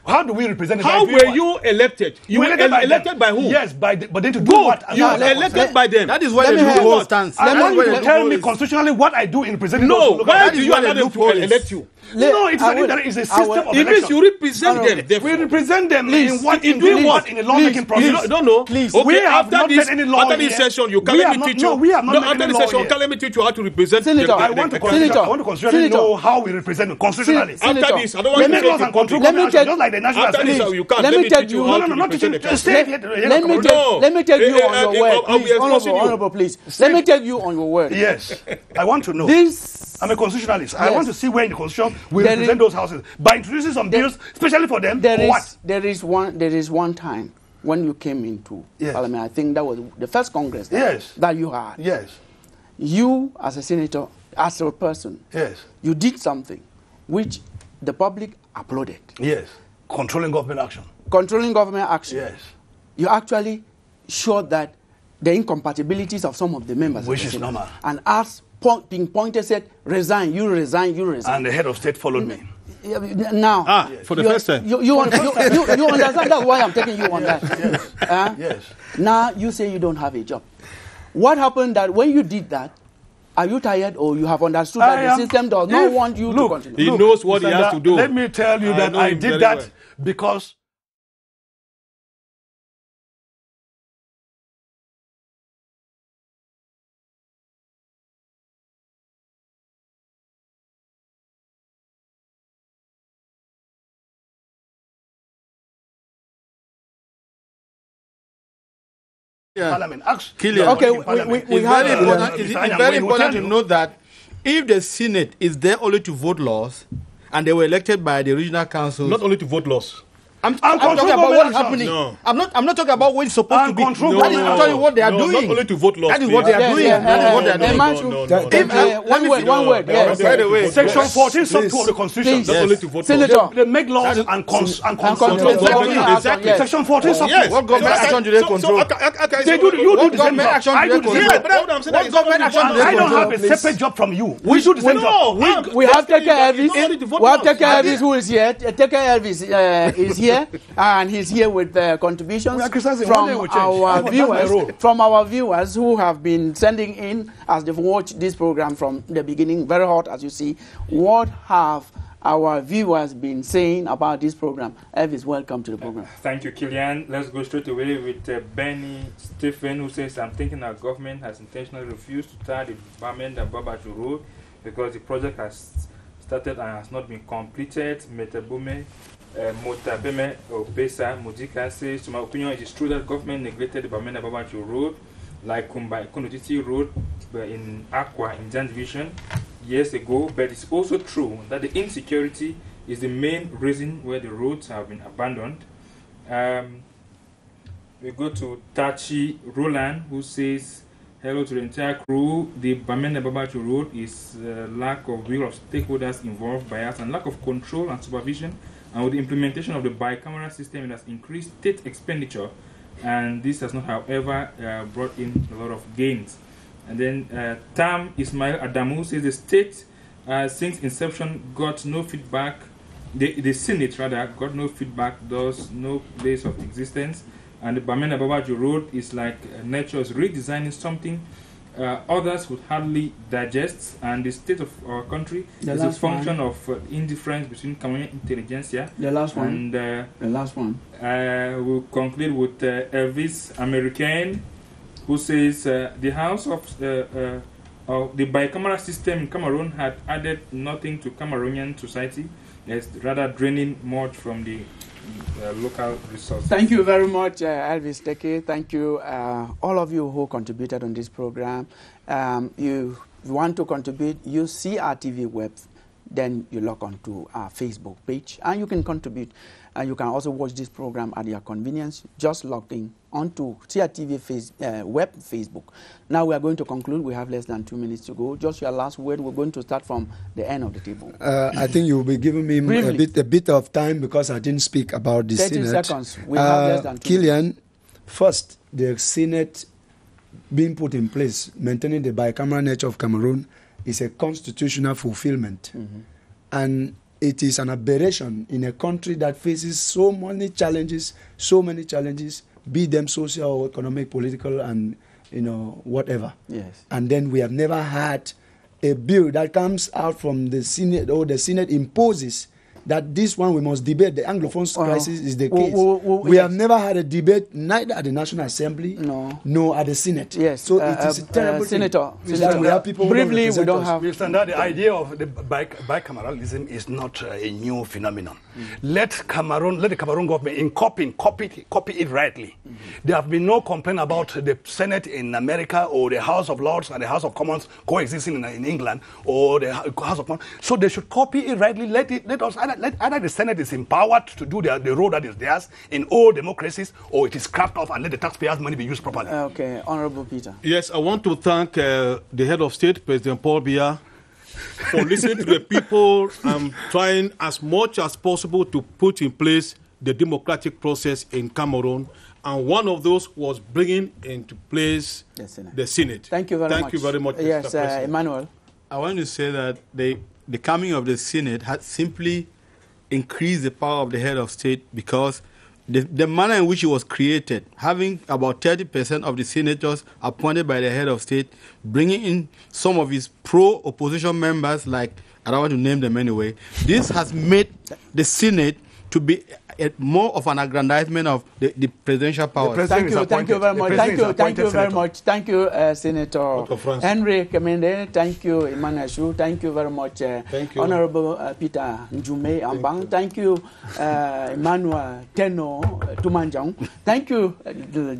How do we represent? How were you elected? You were elected by who? Yes, but then to do what? You were elected by them. That is why the loophole stands. I want you to tell me constitutionally what I do in representing. No, why do you allow them to elect you? No, it's a system of election. It means you represent them. We represent them in what? In doing what? In the lawmaking process. No. Please. We have not made any law. After this session, you can't let me teach you. We have not made any law. After this session, you can't let me teach you how to represent. Senator, I want to constitutionally know how we represent them constitutionally. After this, I don't want to laws and control government just like the National Assembly. You can't. Let me tell you. No, not teaching. Let me take you on your word, please. Honorable, please. Let me take you on your word. Yes, I want to know. I'm a constitutionalist. Yes. I want to see where in the constitution we represent those houses by introducing some bills, especially for them. There is one time when you came into Parliament. I think that was the first Congress that you had. Yes. You, as a senator, as a person, you did something which the public applauded. Yes. Controlling government action. Controlling government action. Yes. You actually showed that the incompatibilities of some of the members, which is normal, and as being pointed said, resign, you resign. And the head of state followed me. Now, for the first time. You understand? That's why I'm taking you on that. Yes. Yes. Now you say you don't have a job. What happened that when you did that, are you tired or you have understood that the system does not want you to continue? He knows what he has to do. Let me tell you that I did that because Parliament. Okay, it's very important to note that if the Senate is there only to vote laws, and they were elected by the regional council, not only to vote laws. I'm talking about what is happening. No. I'm not talking about what is supposed to be. That is actually what they are doing. Not only to vote laws. That is what they are doing. That is what they are doing. One word. By the way, Section 14, Sub 2 of the Constitution. Not only to vote Senator, laws. They make laws and control. Exactly. Section 14, Sub 2. What government action do they control? They do. You do the same job. I do the same job. What government action do they control? I don't have a separate job from you. We do the same job. We have taken Elvis. We have taken Elvis who is here. Taken Elvis is here. And he's here with contributions from our viewers who have been sending in as they've watched this program from the beginning, very hot as you see. What have our viewers been saying about this program? Elvis, welcome to the program. Thank you, Killian. Let's go straight away with Benny Stephen, who says, I'm thinking our government has intentionally refused to start the BAMENDA BABADJOU road because the project has started and has not been completed. Metabume Motabeme Opesa Mujika says, to my opinion, it is true that government neglected the BAMENDA BABADJOU road, like Konotiti Road in Aqua in Jan Division years ago, but it's also true that the insecurity is the main reason where the roads have been abandoned. We go to Tachi Roland, who says, hello to the entire crew. The BAMENDA BABADJOU road is lack of will of stakeholders involved, bias, and lack of control and supervision. And with the implementation of the bicameral system, it has increased state expenditure, and this has not, however, brought in a lot of gains. And then Tam Ismail Adamu says the state, since inception, got no feedback. The Senate, rather, got no feedback, thus no place of existence. And the BAMENDA BABADJOU road is like nature is redesigning something others would hardly digest, and the state of our country is a function of indifference between Cameroonian intelligentsia. The last one. And the last one. We'll conclude with Elvis American, who says the house of the bicameral system in Cameroon had added nothing to Cameroonian society. It's rather draining much from the local resources. Thank you very much, Elvis Teke. Thank you, all of you who contributed on this program. You want to contribute, use CRTV web, then you log on to our Facebook page, and you can contribute. You can also watch this program at your convenience, just logging onto CRTV web Facebook. Now we are going to conclude. We have less than 2 minutes to go. Just your last word. We're going to start from the end of the table. I think you'll be giving me a bit of time because I didn't speak about the 30 Senate. seconds. We have less than 2 Killian, first, the Senate being put in place, maintaining the bicameral nature of Cameroon, is a constitutional fulfillment. And it is an aberration in a country that faces so many challenges, be them social, economic, political, and whatever. Yes. And then we have never had a bill that comes out from the Senate, or the Senate imposes that this one we must debate. The Anglophone crisis is the case. We have never had a debate, neither at the National Assembly, nor at the Senate. Yes. So it is a terrible Senator, thing. We have people briefly, we don't have. Mr. Ndad, the idea of the bicameralism is not a new phenomenon. Let the Cameroon government copy it rightly. There have been no complaint about the Senate in America or the House of Lords and the House of Commons coexisting in England or the House of Commons. So they should copy it rightly. Let us either the Senate is empowered to do the role that is theirs in all democracies, or it is scrapped off and let the taxpayers' money be used properly. Okay, Honorable Peter. Yes, I want to thank the head of state, President Paul Biya, for listening to the people and trying as much as possible to put in place the democratic process in Cameroon. And one of those was bringing into place the Senate. Thank you very much. Thank you very much, yes, Mr. President. Emmanuel. I want to say that the coming of the Senate had simply increased the power of the head of state, because the manner in which it was created, having about 30% of the senators appointed by the head of state, bringing in some of his pro-opposition members, like, I don't want to name them anyway, this has made the Senate to be more of an aggrandizement of the presidential power. Thank you very much. Thank you very much. Thank you, Senator Henry Kemende. Thank you, Emmanuel Shu. Thank you very much, Honorable Peter Njume Ambang. Thank you, Emmanuel Teno Tumanjang. Thank you,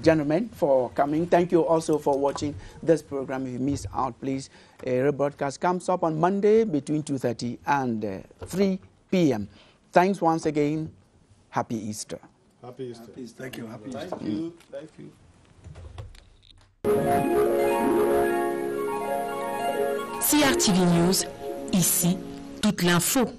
gentlemen, for coming. Thank you also for watching this program. If you missed out, please. A rebroadcast comes up on Monday between 2:30 and 3 p.m. Thanks once again. Happy Easter. Happy Easter. Thank you. Happy Easter. Thank you. Thank you. CRTV News, ici, toute l'info.